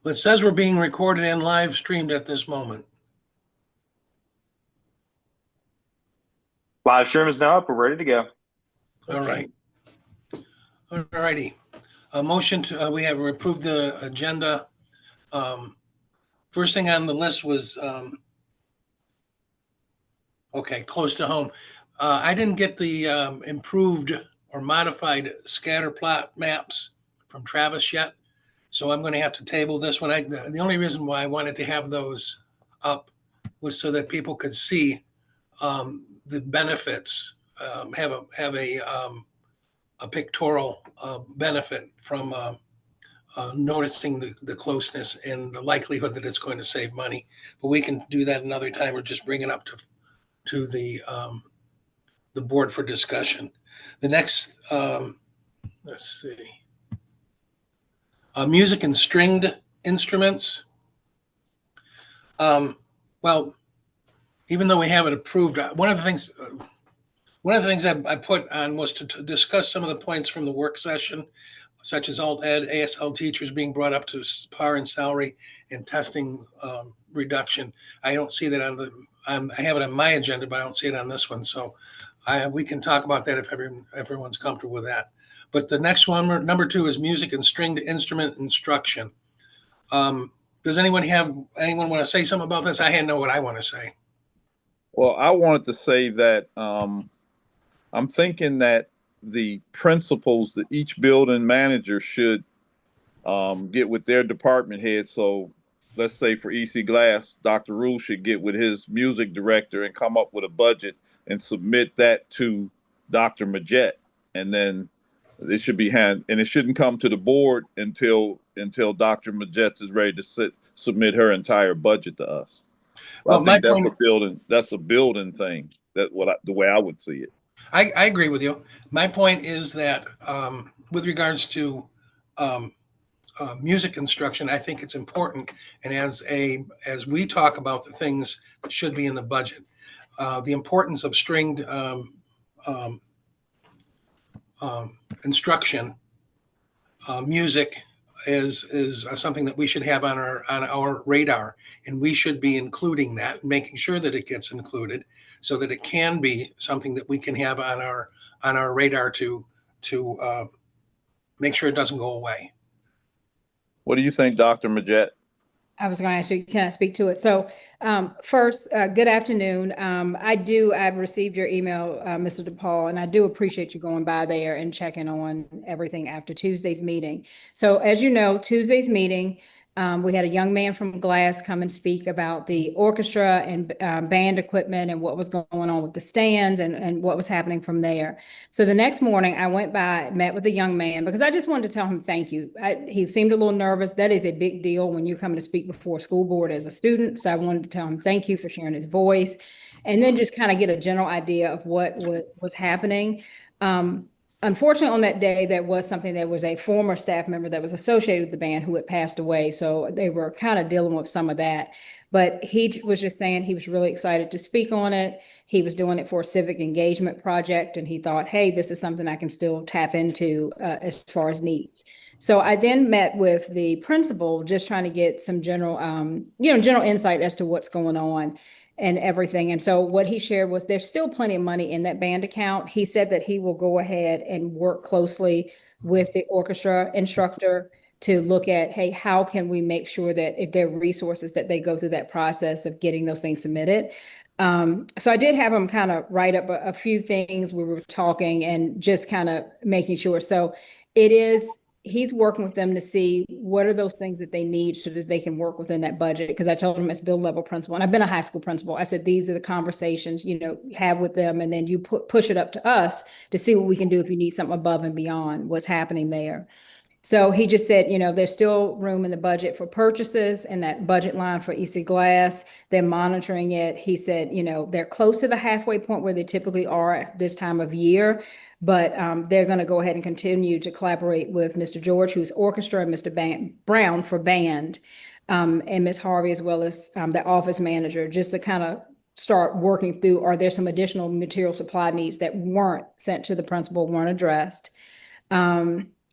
Well, it says we're being recorded and live streamed at this moment. Live stream is now up. We're ready to go. All right. All righty. A motion to, we have approved the agenda. First thing on the list was, okay, close to home. I didn't get the improved or modified scatter plot maps from Travis yet. So I'm going to have to table this one. The only reason why I wanted to have those up was so that people could see the benefits, have a pictorial benefit from noticing the closeness and the likelihood that it's going to save money. But we can do that another time, or just bring it up to the board for discussion. The next, let's see, music and stringed instruments. Well, even though we have it approved, one of the things I put on was to discuss some of the points from the work session, such as alt ed, ASL teachers being brought up to par in salary, and testing reduction. I don't see that on the, I have it on my agenda, but I don't see it on this one. So we can talk about that if everyone's comfortable with that. But the next one, number 2, is music and stringed instrument instruction. Does anyone want to say something about this? I know what I want to say. Well, I wanted to say that I'm thinking that the principals that each building manager should get with their department head. So let's say for EC Glass, Dr. Rule should get with his music director and come up with a budget and submit that to Dr. Majette. And then it should be and it shouldn't come to the board until Dr. Majette is ready to submit her entire budget to us. Well, I think that's a building thing. That's the way I would see it. I agree with you. My point is that with regards to music instruction, I think it's important. And as we talk about the things that should be in the budget, the importance of stringed instruction, music is something that we should have on our radar, and we should be including that, making sure that it gets included, so that it can be something that we can have on our radar to make sure it doesn't go away. What do you think, Dr. Majette? I was going to ask you, can I speak to it? So first, good afternoon. I've received your email, Mr. DePaul, and I do appreciate you going by there and checking on everything after Tuesday's meeting. So as you know, Tuesday's meeting, we had a young man from Glass come and speak about the orchestra and band equipment and what was going on with the stands and what was happening from there. So the next morning I went by, met with the young man, because I just wanted to tell him thank you. He seemed a little nervous. That is a big deal when you're coming to speak before a school board as a student. So I wanted to tell him thank you for sharing his voice, and then just kind of get a general idea of what was happening. Unfortunately, on that day, there was a former staff member that was associated with the band who had passed away. So they were kind of dealing with some of that. But he was just saying he was really excited to speak on it. He was doing it for a civic engagement project, and he thought, hey, this is something I can still tap into as far as needs. So I then met with the principal, just trying to get some general insight as to what's going on and everything. And so what he shared was there's still plenty of money in that band account. He said that he will go ahead and work closely with the orchestra instructor to look at, hey, how can we make sure that if there are resources that they go through that process of getting those things submitted. So I did have him kind of write up a few things. We were talking and just kind of making sure. So he's working with them to see what are those things that they need so that they can work within that budget. Because I told him as build level principal, and I've been a high school principal, I said, these are the conversations, have with them. And then you push it up to us to see what we can do if you need something above and beyond what's happening there. So he just said, there's still room in the budget for purchases and that budget line for EC Glass. They're monitoring it. He said, they're close to the halfway point where they typically are at this time of year, but they're going to go ahead and continue to collaborate with Mr. George, who's orchestra, and Mr. Brown for band, and Ms. Harvey, as well as the office manager, just to kind of start working through, are there some additional material supply needs that weren't sent to the principal, weren't addressed?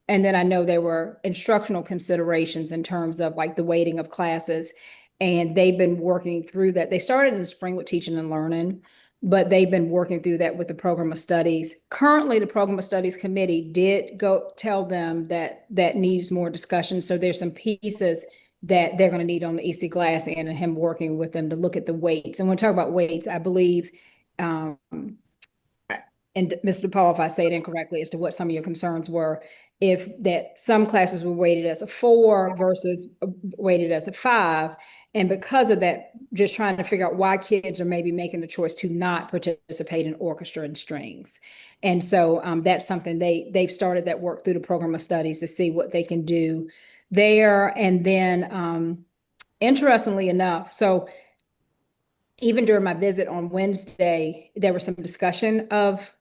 And then I know there were instructional considerations in terms of like the weighting of classes. And they've been working through that. They started in the spring with teaching and learning, but they've been working through that with the program of studies. Currently, the program of studies committee did go tell them that that needs more discussion. So there's some pieces that they're going to need on the EC Glass and him working with them to look at the weights. And when we talk about weights, I believe, and Mr. Paul, if I say it incorrectly as to what some of your concerns were, if that some classes were weighted as a 4 versus weighted as a 5. And because of that, just trying to figure out why kids are maybe making the choice to not participate in orchestra and strings. And so that's something they've started that work through the program of studies to see what they can do there. And then interestingly enough, so even during my visit on Wednesday, there was some discussion of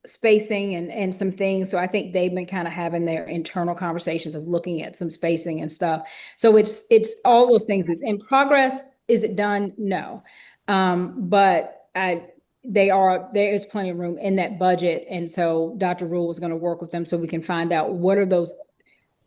spacing and some things. So I think they've been kind of having their internal conversations of looking at some spacing and stuff. So it's all those things. It's in progress. Is it done? No. But there is plenty of room in that budget. And so Dr. Rule is going to work with them so we can find out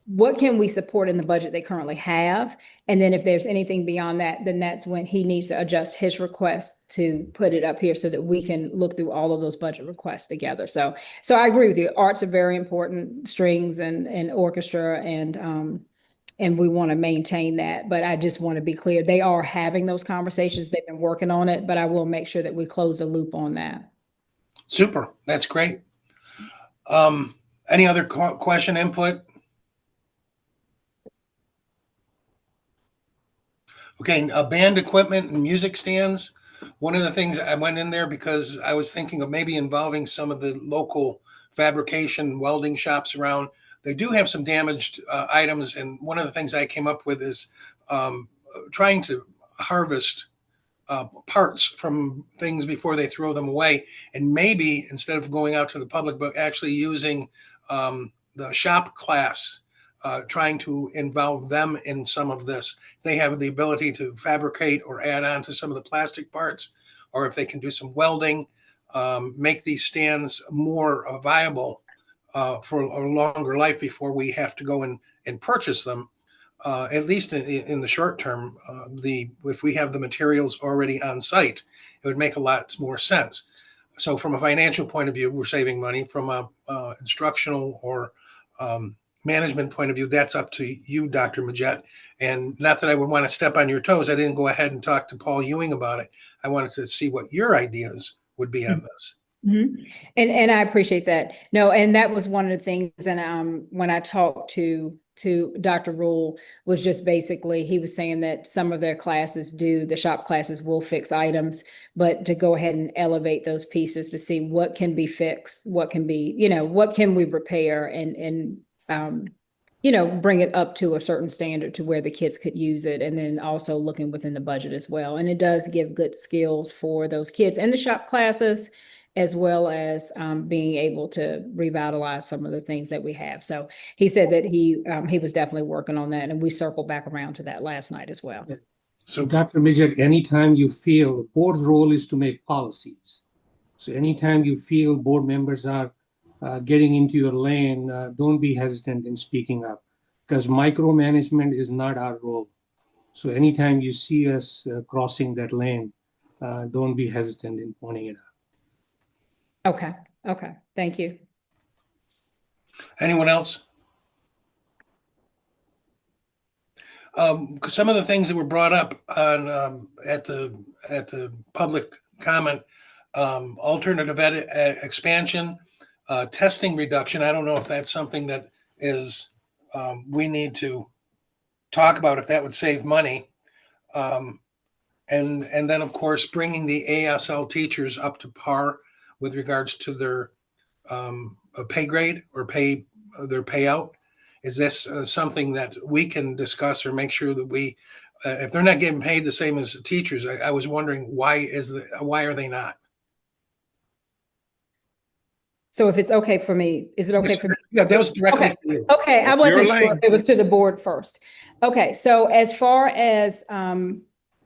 what can we support in the budget they currently have? And then if there's anything beyond that, then that's when he needs to adjust his request to put it up here so that we can look through all of those budget requests together. So I agree with you. Arts are very important, strings and orchestra, and we want to maintain that. But I just want to be clear, they are having those conversations. They've been working on it, but I will make sure that we close the loop on that. Super. That's great. Any other question, input? Okay, band equipment and music stands. One of the things I went in there because I was thinking of maybe involving some of the local fabrication welding shops around. They do have some damaged items, and one of the things I came up with is trying to harvest parts from things before they throw them away, and maybe instead of going out to the public, but actually using the shop class. Trying to involve them in some of this. They have the ability to fabricate or add on to some of the plastic parts, or if they can do some welding, make these stands more viable for a longer life before we have to go and purchase them. At least in the short term, if we have the materials already on site, it would make a lot more sense. So from a financial point of view, we're saving money. From a instructional or management point of view, that's up to you, Dr. Majette. And not that I would want to step on your toes. I didn't go ahead and talk to Paul Ewing about it. I wanted to see what your ideas would be on this. Mm-hmm. And I appreciate that. No, and that was one of the things. And when I talked to Dr. Rule, was just basically, he was saying that some of their classes the shop classes will fix items, but to go ahead and elevate those pieces to see what can be fixed, what can be, what can we repair and bring it up to a certain standard to where the kids could use it. And then also looking within the budget as well. And it does give good skills for those kids in the shop classes, as well as being able to revitalize some of the things that we have. So he said that he was definitely working on that. And we circled back around to that last night as well. So Dr. Majette, anytime you feel the board's role is to make policies. So anytime you feel board members are getting into your lane, don't be hesitant in speaking up, because micromanagement is not our role. So anytime you see us crossing that lane, don't be hesitant in pointing it out. Okay. Thank you. Anyone else? Some of the things that were brought up on at the public comment, alternative expansion, testing reduction. I don't know if that's something that is we need to talk about, if that would save money. And then, of course, bringing the ASL teachers up to par with regards to their pay grade or their payout. Is this something that we can discuss or make sure that we, if they're not getting paid the same as the teachers, I was wondering why are they not? So if it's okay for me, is it okay for me? Yeah, that was directly for you. Okay, I wasn't sure if it was to the board first. Okay, so as far as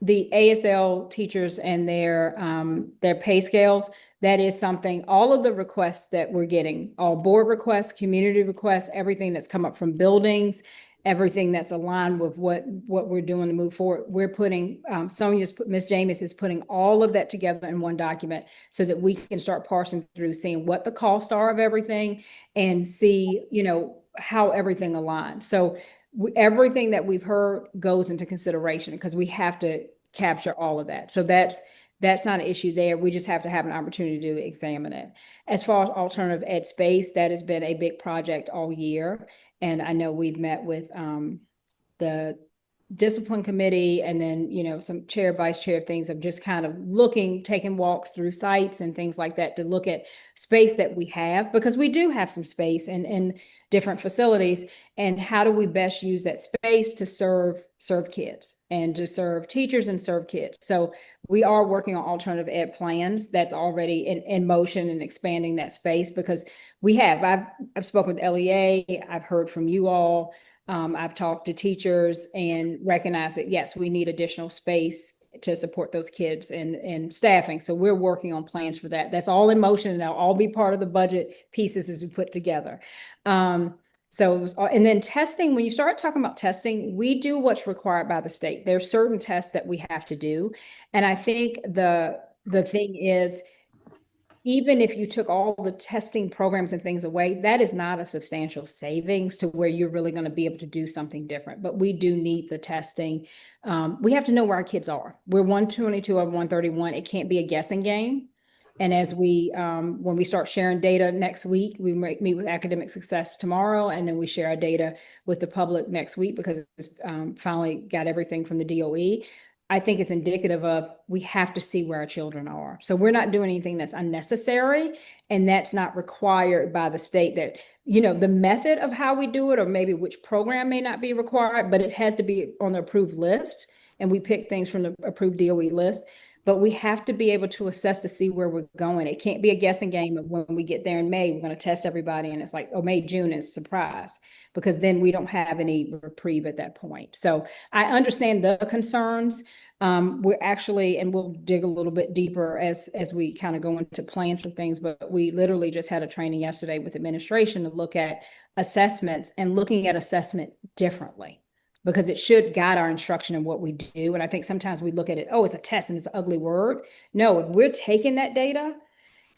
the ASL teachers and their pay scales, that is something, all of the requests that we're getting, all board requests, community requests, everything that's come up from buildings, everything that's aligned with what we're doing to move forward. We're putting, Ms. James is putting all of that together in one document so that we can start parsing through, seeing what the costs are of everything and see, how everything aligns. So everything that we've heard goes into consideration because we have to capture all of that. So that's not an issue there. We just have to have an opportunity to examine it. As far as alternative ed space, that has been a big project all year. And I know we've met with the discipline committee and then, some chair, vice chair things of just kind of taking walks through sites and things like that to look at space that we have, because we do have some space in different facilities, and how do we best use that space to serve kids and to serve teachers and serve kids. So we are working on alternative ed plans that's already in motion and expanding that space, because I've spoken with LEA, I've heard from you all. I've talked to teachers and recognized that, yes, we need additional space to support those kids and staffing. So we're working on plans for that. That's all in motion, and that'll all be part of the budget pieces as we put together. So it was, and then testing, when you start talking about testing, we do what's required by the state. There's certain tests that we have to do. And I think the thing is, even if you took all the testing programs and things away, that is not a substantial savings to where you're really going to be able to do something different. But we do need the testing. We have to know where our kids are. We're 122 of 131. It can't be a guessing game. And as when we start sharing data next week, we might meet with academic success tomorrow, and then we share our data with the public next week, because it's finally got everything from the DOE. I think it's indicative of, we have to see where our children are. So we're not doing anything that's unnecessary, and that's not required by the state. That, the method of how we do it, or maybe which program, may not be required, but it has to be on the approved list. And we pick things from the approved DOE list. But we have to be able to assess to see where we're going. It can't be a guessing game of when we get there in May, we're going to test everybody, and it's like, oh, May, June is a surprise, because then we don't have any reprieve at that point. So I understand the concerns. We're actually, and we'll dig a little bit deeper as we kind of go into plans for things, but we literally just had a training yesterday with administration to look at assessments and looking at assessment differently, because it should guide our instruction in what we do. And I think sometimes we look at it, oh, it's a test and it's an ugly word. No, if we're taking that data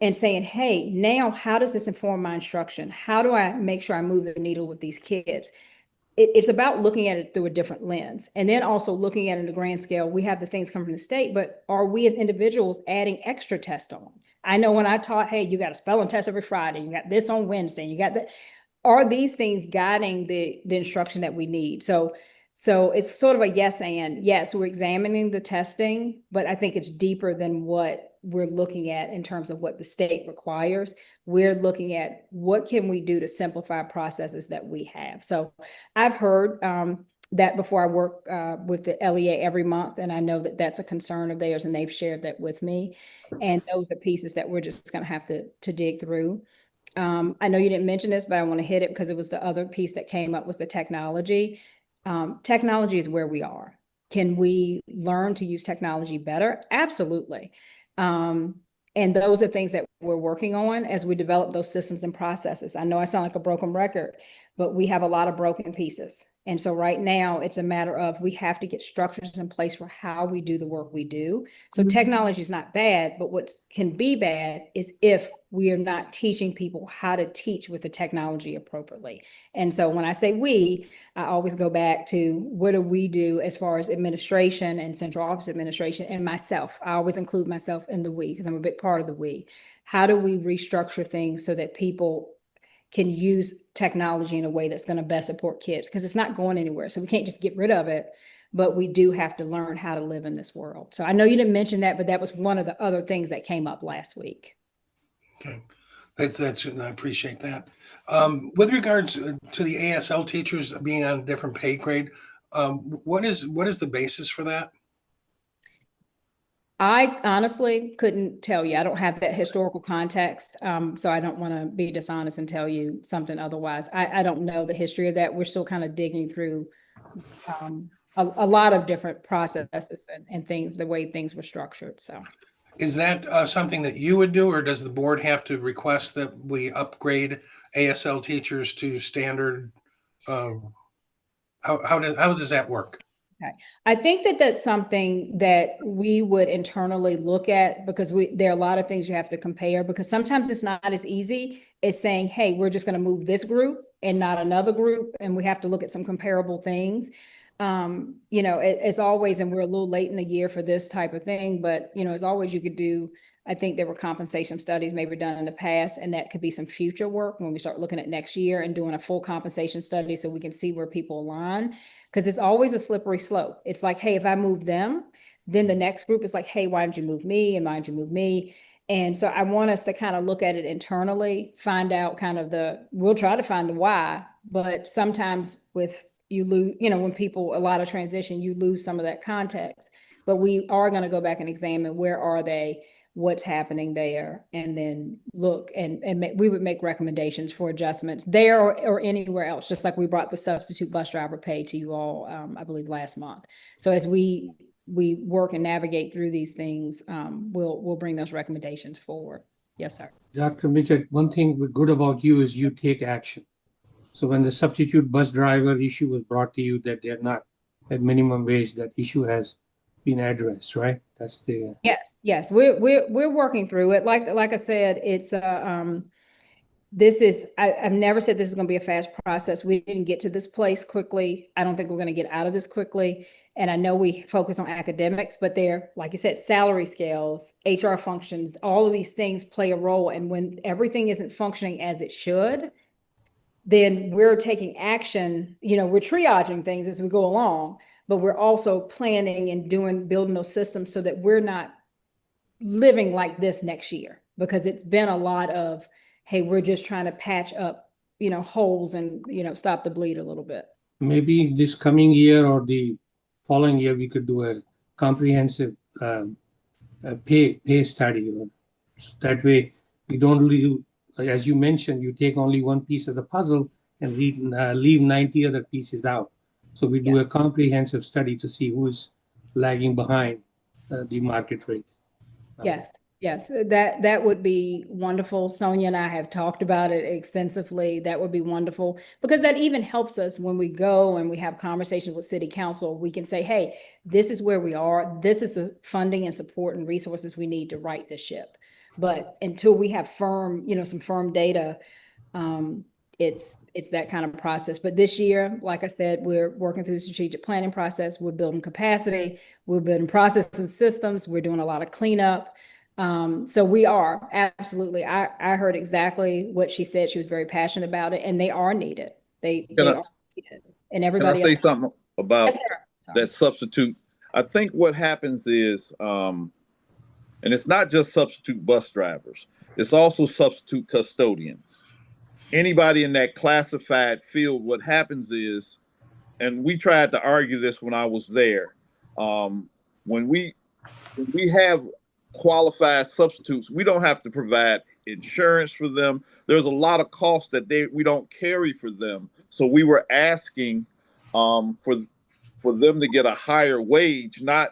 and saying, hey, now how does this inform my instruction? How do I make sure I move the needle with these kids? It's about looking at it through a different lens, and then also looking at it in the grand scale. We have the things come from the state, but are we as individuals adding extra tests on? I know when I taught, hey, you got a spelling test every Friday, you got this on Wednesday, you got that. Are these things guiding the instruction that we need? So it's sort of a yes and. Yes, we're examining the testing, but I think it's deeper than what we're looking at in terms of what the state requires. We're looking at what can we do to simplify processes that we have. So I've heard that before. I work with the LEA every month, and I know that that's a concern of theirs, and they've shared that with me. And those are pieces that we're just going to have to dig through. I know you didn't mention this, but I want to hit it because it was the other piece that came up, was the technology. Technology is where we are. Can we learn to use technology better? Absolutely. And those are things that we're working on as we develop those systems and processes. I know I sound like a broken record, but we have a lot of broken pieces. And so right now it's a matter of, we have to get structures in place for how we do the work we do. So technology is not bad, but what can be bad is if we are not teaching people how to teach with the technology appropriately. And so when I say we, I always go back to, what do we do as far as administration and central office administration, and myself. I always include myself in the we, because I'm a big part of the we. How do we restructure things so that people can use technology in a way that's going to best support kids? Because it's not going anywhere. So we can't just get rid of it, but we do have to learn how to live in this world. So I know you didn't mention that, but that was one of the other things that came up last week. Okay. That's I appreciate that. With regards to the ASL teachers being on a different pay grade, what is the basis for that? I honestly couldn't tell you. I don't have that historical context. So I don't want to be dishonest and tell you something otherwise. I don't know the history of that. We're still kind of digging through a lot of different processes and things, the way things were structured. So. Is that something that you would do, or does the board have to request that we upgrade ASL teachers to standard? How does that work? Okay. I think that that's something that we would internally look at, because there are a lot of things you have to compare, because sometimes it's not as easy as saying, hey, we're just going to move this group and not another group. And we have to look at some comparable things. You know, as always, and we're a little late in the year for this type of thing, but, you know, as always, you could do, I think there were compensation studies maybe done in the past, and that could be some future work when we start looking at next year and doing a full compensation study so we can see where people align. Because it's always a slippery slope. It's like, hey, if I move them, then the next group is like, hey, why didn't you move me? And why didn't you move me? And so I want us to kind of look at it internally, find out kind of we'll try to find the why, but sometimes with you lose, you know, when people, a lot of transition, you lose some of that context. But we are going to go back and examine where are they, what's happening there, and then look and we would make recommendations for adjustments there or anywhere else, just like we brought the substitute bus driver pay to you all, I believe last month. So as we work and navigate through these things, we'll bring those recommendations forward. Yes, sir. Dr. Mitchell, one thing good about you is you take action. So when the substitute bus driver issue was brought to you that they're not at minimum wage, that issue has been addressed, right? That's the yes. We're working through it. Like I said, it's this is I've never said this is going to be a fast process. We didn't get to this place quickly. I don't think we're going to get out of this quickly. And I know we focus on academics, but they're, like you said, salary scales, HR functions, all of these things play a role. And when everything isn't functioning as it should, then we're taking action. You know, we're triaging things as we go along, but we're also planning and building those systems so that we're not living like this next year, because it's been a lot of, hey, we're just trying to patch up, you know, holes and, you know, stop the bleed a little bit. maybe this coming year or the following year, we could do a comprehensive pay study. So that way, we don't leave, as you mentioned, you take only one piece of the puzzle and leave 90 other pieces out. So we do a comprehensive study to see who is lagging behind the market rate. Yes, that would be wonderful. Sonia and I have talked about it extensively. That would be wonderful, because that even helps us when we go and we have conversations with city council. We can say, hey, this is where we are. This is the funding and support and resources we need to right the ship. But until we have some firm data, it's that kind of process. But this year, like I said, we're working through the strategic planning process. We're building capacity. We're building processes and systems. We're doing a lot of cleanup. So we are absolutely. I heard exactly what she said. She was very passionate about it, and they are needed. They are needed, and everybody. Can I say something about Yes, that substitute? I think what happens is, and it's not just substitute bus drivers. It's also substitute custodians. Anybody in that classified field, what happens is, and we tried to argue this when I was there, when we have qualified substitutes, we don't have to provide insurance for them. There's a lot of costs that we don't carry for them. So we were asking for them to get a higher wage, not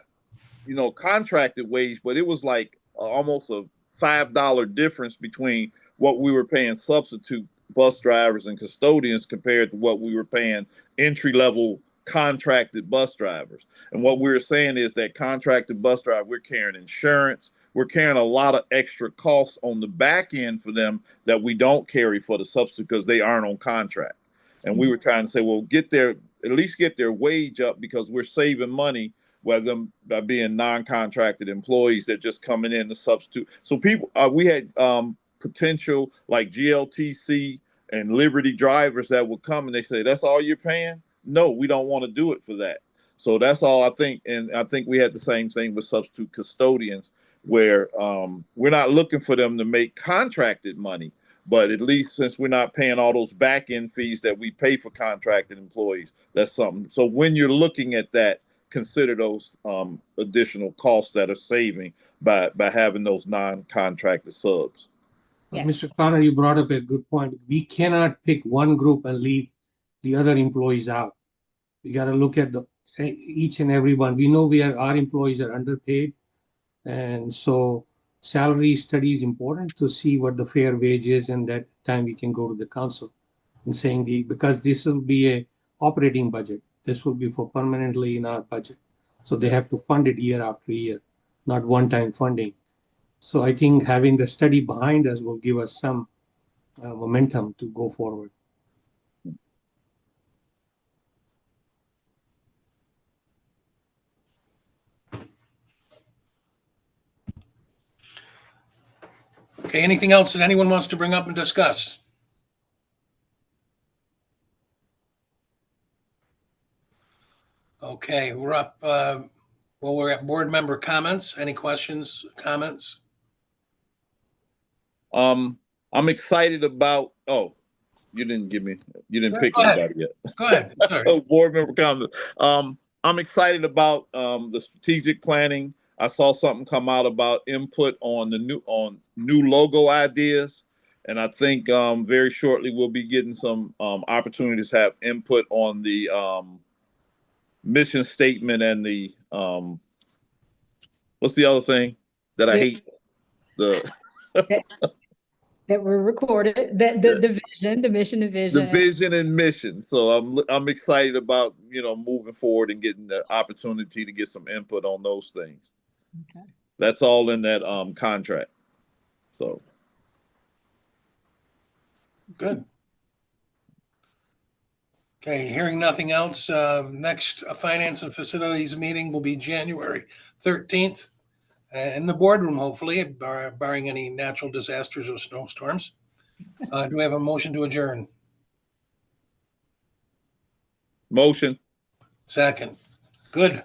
contracted wage, but it was like almost a $5 difference between what we were paying substitute bus drivers and custodians compared to what we were paying entry-level contracted bus drivers. And what we were saying is that contracted bus driver, we're carrying insurance, we're carrying a lot of extra costs on the back end for them that we don't carry for the substitute because they aren't on contract. And we were trying to say, well, at least get their wage up, because we're saving money by them by being non-contracted employees that just coming in to substitute. So people, we had potential like GLTC and Liberty drivers that would come and they say, that's all you're paying? No, we don't want to do it for that. So that's all I think. And I think we had the same thing with substitute custodians, where we're not looking for them to make contracted money, but at least since we're not paying all those back end fees that we pay for contracted employees, that's something. So when you're looking at that, consider those additional costs that are saving by having those non-contracted subs. Yes. Mr. Connor, you brought up a good point. We cannot pick one group and leave the other employees out. We got to look at each and every one. We know our employees are underpaid, and so salary study is important to see what the fair wage is, and that time we can go to the council and saying because this will be a operating budget. This will be for permanently in our budget. So they have to fund it year after year, not one-time funding. So I think having the study behind us will give us some momentum to go forward. Okay, anything else that anyone wants to bring up and discuss? Okay, we're up. Well, we're at board member comments. Any questions, comments? I'm excited about. Oh, you didn't pick Go ahead. anybody yet. Go ahead. Sorry. Board member comments. I'm excited about the strategic planning. I saw something come out about input on new logo ideas, and I think very shortly we'll be getting some opportunities to have input on the mission statement and the what's the other thing that I hate? That were recorded, the vision, the mission and vision. The vision and mission. So I'm excited about moving forward and getting the opportunity to get some input on those things. Okay. That's all in that contract. So Good. Okay, hearing nothing else, next finance and facilities meeting will be January 13th in the boardroom, hopefully, barring any natural disasters or snowstorms. Do we have a motion to adjourn? motion. Second. Good.